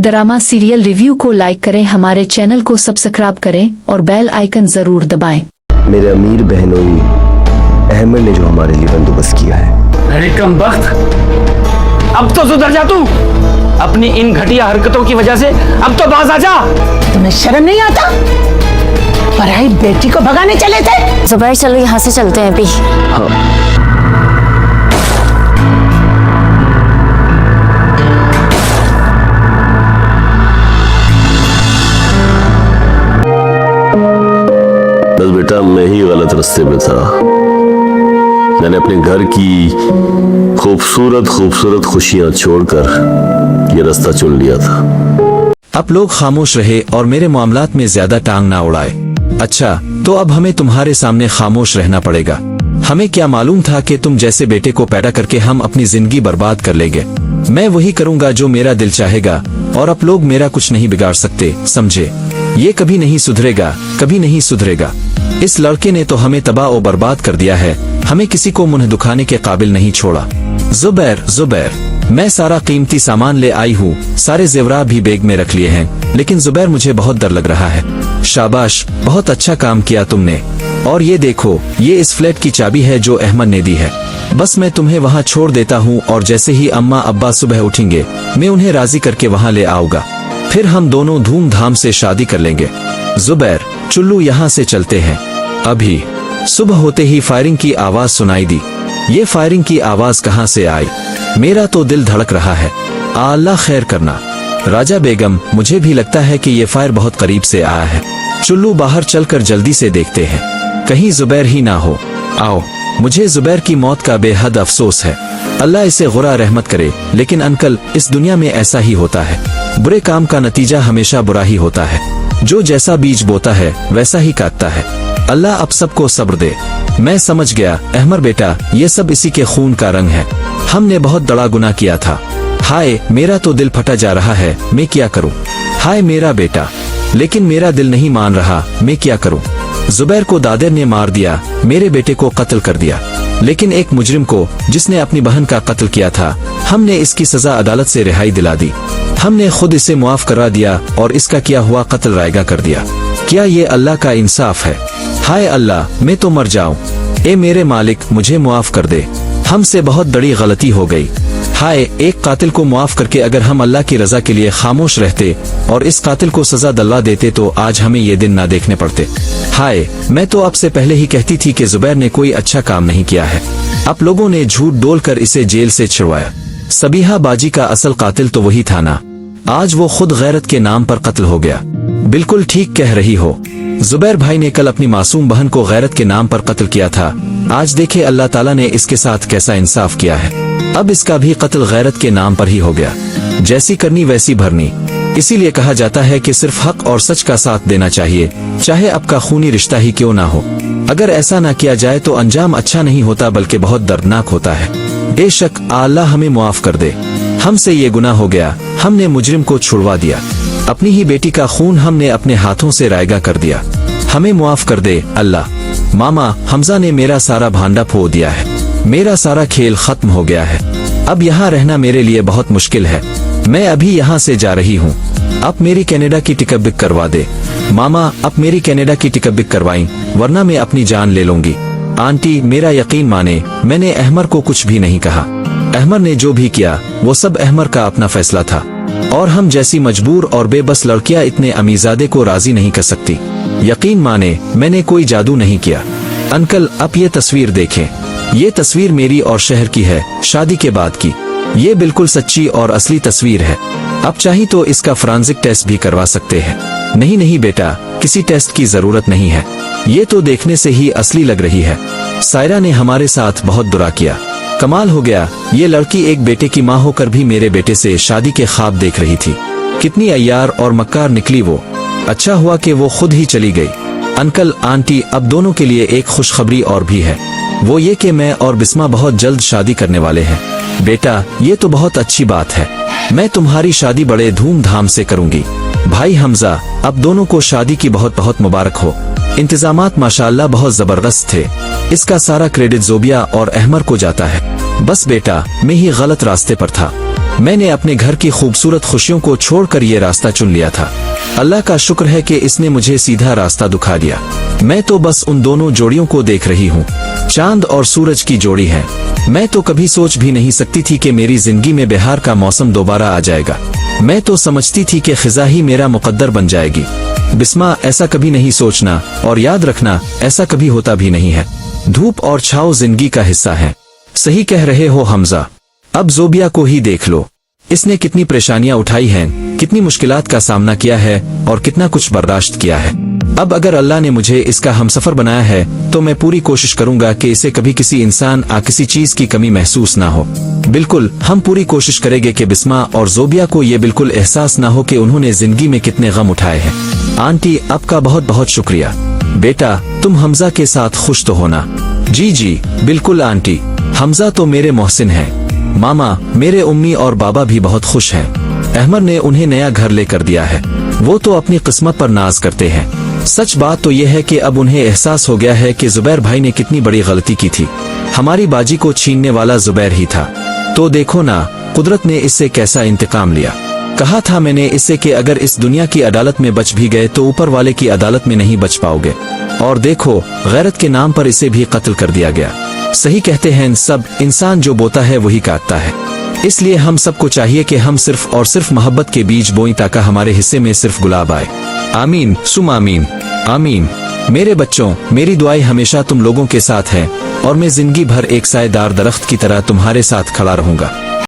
Drama serial review को like करें, हमारे चैनल को सब्सक्राइब करें और बेल आइकन जरूर दबाएं। मेरे अमीर बहनोई अहमद ने जो हमारे लिए बंदोबस्त किया है। अरे कम वक्त, अब तो सुधर जा तू। अपनी इन घटिया हरकतों की वजह से अब तो बाज आ जा। तुम्हें शर्म नहीं आता? पराई बेटी को भगाने चले थे। जुबैर चलो यहाँ से चलते हैं अभी। हाँ। बस बेटा मैं ही गलत रास्ते में था। मैंने अपने घर की खूबसूरत खूबसूरत खुशियां छोड़कर ये रास्ता चुन लिया था। आप लोग खामोश रहे और मेरे मामलात में ज्यादा टांग ना उड़ाए। अच्छा, तो अब हमें तुम्हारे सामने खामोश रहना पड़ेगा। हमें क्या मालूम था कि तुम जैसे बेटे को पैदा करके हम अपनी जिंदगी बर्बाद कर लेंगे। मैं वही करूंगा जो मेरा दिल चाहेगा और आप लोग मेरा कुछ नहीं बिगाड़ सकते, समझे? ये कभी नहीं सुधरेगा, कभी नहीं सुधरेगा। इस लड़के ने तो हमें तबाह और बर्बाद कर दिया है, हमें किसी को मुंह दुखाने के काबिल नहीं छोड़ा। जुबैर, जुबैर, मैं सारा कीमती सामान ले आई हूँ, सारे जेवरात भी बैग में रख लिए हैं, लेकिन जुबैर मुझे बहुत डर लग रहा है। शाबाश, बहुत अच्छा काम किया तुमने। और ये देखो, ये इस फ्लैट की चाबी है जो अहमद ने दी है। बस मैं तुम्हें वहाँ छोड़ देता हूँ और जैसे ही अम्मा अब्बा सुबह उठेंगे मैं उन्हें राजी करके वहाँ ले आऊंगा। फिर हम दोनों धूमधाम से शादी कर लेंगे। जुबैर, चुल्लू यहाँ से चलते हैं अभी। सुबह होते ही फायरिंग की आवाज सुनाई दी। ये फायरिंग की आवाज कहाँ से आई? मेरा तो दिल धड़क रहा है। अल्लाह खैर करना। राजा बेगम, मुझे भी लगता है कि ये फायर बहुत करीब से आया है। चुल्लू बाहर चलकर जल्दी से देखते हैं, कहीं जुबैर ही ना हो। आओ, मुझे जुबैर की मौत का बेहद अफसोस है। अल्लाह इसे गुरा रहमत करे, लेकिन अंकल इस दुनिया में ऐसा ही होता है। बुरे काम का नतीजा हमेशा बुरा ही होता है। जो जैसा बीज बोता है वैसा ही काटता है। अल्लाह अब सबको सब्र दे। मैं समझ गया अहमद बेटा, ये सब इसी के खून का रंग है। हमने बहुत बड़ा गुनाह किया था। हाय, मेरा तो दिल फटा जा रहा है, मैं क्या करूं? हाय मेरा बेटा, लेकिन मेरा दिल नहीं मान रहा, मैं क्या करूं? जुबैर को दादर ने मार दिया, मेरे बेटे को कत्ल कर दिया, लेकिन एक मुजरिम को जिसने अपनी बहन का कत्ल किया था, हमने इसकी सजा अदालत से रिहाई दिला दी। हमने खुद इसे मुआफ करा दिया और इसका किया हुआ कत्ल रायगा कर दिया। क्या ये अल्लाह का इंसाफ है? हाय अल्लाह, मैं तो मर जाऊं। ए मेरे मालिक, मुझे मुआफ कर दे, हमसे बहुत बड़ी गलती हो गई। हाय, एक कातिल को मुआफ करके अगर हम अल्लाह की रजा के लिए खामोश रहते और इस कातिल को सजा दिला देते तो आज हमें ये दिन ना देखने पड़ते। हाय, मैं तो अब से पहले ही कहती थी कि जुबैर ने कोई अच्छा काम नहीं किया है। आप लोगों ने झूठ डोलकर इसे जेल से छुड़वाया। सबीहा बाजी का असल कातिल तो वही था ना। आज वो खुद गैरत के नाम पर कत्ल हो गया। बिल्कुल ठीक कह रही हो। जुबैर भाई ने कल अपनी मासूम बहन को गैरत के नाम पर कत्ल किया था। आज देखे अल्लाह ताला ने इसके साथ कैसा इंसाफ किया है। अब इसका भी कत्ल गैरत के नाम पर ही हो गया। जैसी करनी वैसी भरनी। इसीलिए कहा जाता है कि सिर्फ हक और सच का साथ देना चाहिए, चाहे आपका खूनी रिश्ता ही क्यों ना हो। अगर ऐसा ना किया जाए तो अंजाम अच्छा नहीं होता बल्कि बहुत दर्दनाक होता है। बेशक अल्लाह हमें मुआफ कर दे। हमसे ये गुनाह हो गया, हमने मुजरिम को छुड़वा दिया। अपनी ही बेटी का खून हमने अपने हाथों से रायगा कर दिया। हमें मुआफ कर दे अल्लाह। मामा, हमजा ने मेरा सारा भांडा फो दिया है। मेरा सारा खेल खत्म हो गया है। अब यहाँ रहना मेरे लिए बहुत मुश्किल है। मैं अभी यहाँ से जा रही हूँ। अब मेरी कनाडा की टिकट बुक करवा दे। मामा, अब मेरी कनाडा की टिकट बुक करवाई, वरना मैं अपनी जान ले लूंगी। आंटी, मेरा यकीन माने, मैंने अहमद को कुछ भी नहीं कहा। अहमद ने जो भी किया वो सब अहमद का अपना फैसला था, और हम जैसी मजबूर और बेबस लड़कियां इतने अमीजादे को राजी नहीं कर सकती। यकीन माने, मैंने कोई जादू नहीं किया। अंकल, अब ये तस्वीर देखें। ये तस्वीर मेरी और शहर की है, शादी के बाद की। ये बिल्कुल सच्ची और असली तस्वीर है। अब चाहे तो इसका फोरेंसिक टेस्ट भी करवा सकते हैं। नहीं नहीं बेटा, किसी टेस्ट की जरूरत नहीं है। ये तो देखने से ही असली लग रही है। सायरा ने हमारे साथ बहुत बुरा किया। कमाल हो गया, ये लड़की एक बेटे की माँ होकर भी मेरे बेटे से शादी के ख्वाब देख रही थी। कितनी अय्यार और मक्कार निकली वो। अच्छा हुआ कि वो खुद ही चली गई। अंकल, आंटी, अब दोनों के लिए एक खुशखबरी और भी है। वो ये कि मैं और बिस्मा बहुत जल्द शादी करने वाले हैं। बेटा, ये तो बहुत अच्छी बात है। मैं तुम्हारी शादी बड़े धूमधाम से करूंगी। भाई हमजा, अब दोनों को शादी की बहुत बहुत मुबारक हो। इंतजामात माशाल्लाह बहुत जबरदस्त थे। इसका सारा क्रेडिट जोबिया और अहमद को जाता है। बस बेटा, मैं ही गलत रास्ते पर था। मैंने अपने घर की खूबसूरत खुशियों को छोड़कर ये रास्ता चुन लिया था। अल्लाह का शुक्र है कि इसने मुझे सीधा रास्ता दिखा दिया। मैं तो बस उन दोनों जोड़ियों को देख रही हूँ, चांद और सूरज की जोड़ी है। मैं तो कभी सोच भी नहीं सकती थी कि मेरी जिंदगी में बिहार का मौसम दोबारा आ जाएगा। मैं तो समझती थी कि खिजा ही मेरा मुकद्दर बन जाएगी। बिस्मा, ऐसा कभी नहीं सोचना, और याद रखना ऐसा कभी होता भी नहीं है। धूप और छाँव जिंदगी का हिस्सा है। सही कह रहे हो हमजा। अब जोबिया को ही देख लो, इसने कितनी परेशानियां उठाई हैं, कितनी मुश्किलात का सामना किया है और कितना कुछ बर्दाश्त किया है। अब अगर अल्लाह ने मुझे इसका हमसफर बनाया है तो मैं पूरी कोशिश करूंगा कि इसे कभी किसी इंसान या किसी चीज की कमी महसूस ना हो। बिल्कुल, हम पूरी कोशिश करेंगे कि बिस्मा और जोबिया को ये बिल्कुल एहसास ना हो कि उन्होंने जिंदगी में कितने गम उठाए हैं। आंटी, आपका बहुत बहुत शुक्रिया। बेटा, तुम हमजा के साथ खुश तो होना? जी जी बिल्कुल आंटी, हमजा तो मेरे मोहसिन है। मामा, मेरे उम्मी और बाबा भी बहुत खुश हैं। अहमद ने उन्हें नया घर लेकर दिया है। वो तो अपनी किस्मत पर नाज करते हैं। सच बात तो यह है कि अब उन्हें एहसास हो गया है कि जुबैर भाई ने कितनी बड़ी गलती की थी। हमारी बाजी को छीनने वाला जुबैर ही था। तो देखो ना, कुदरत ने इससे कैसा इंतकाम लिया। कहा था मैंने इससे कि अगर इस दुनिया की अदालत में बच भी गए तो ऊपर वाले की अदालत में नहीं बच पाओगे। और देखो, गैरत के नाम पर इसे भी कत्ल कर दिया गया। सही कहते हैं सब, इंसान जो बोता है वही काटता है। इसलिए हम सबको चाहिए कि हम सिर्फ और सिर्फ मोहब्बत के बीज बोएं ताकि हमारे हिस्से में सिर्फ गुलाब आए। आमीन सुम आमीन। आमीन। मेरे बच्चों, मेरी दुआएं हमेशा तुम लोगों के साथ है और मैं जिंदगी भर एक साएदार दरख्त की तरह तुम्हारे साथ खड़ा रहूंगा।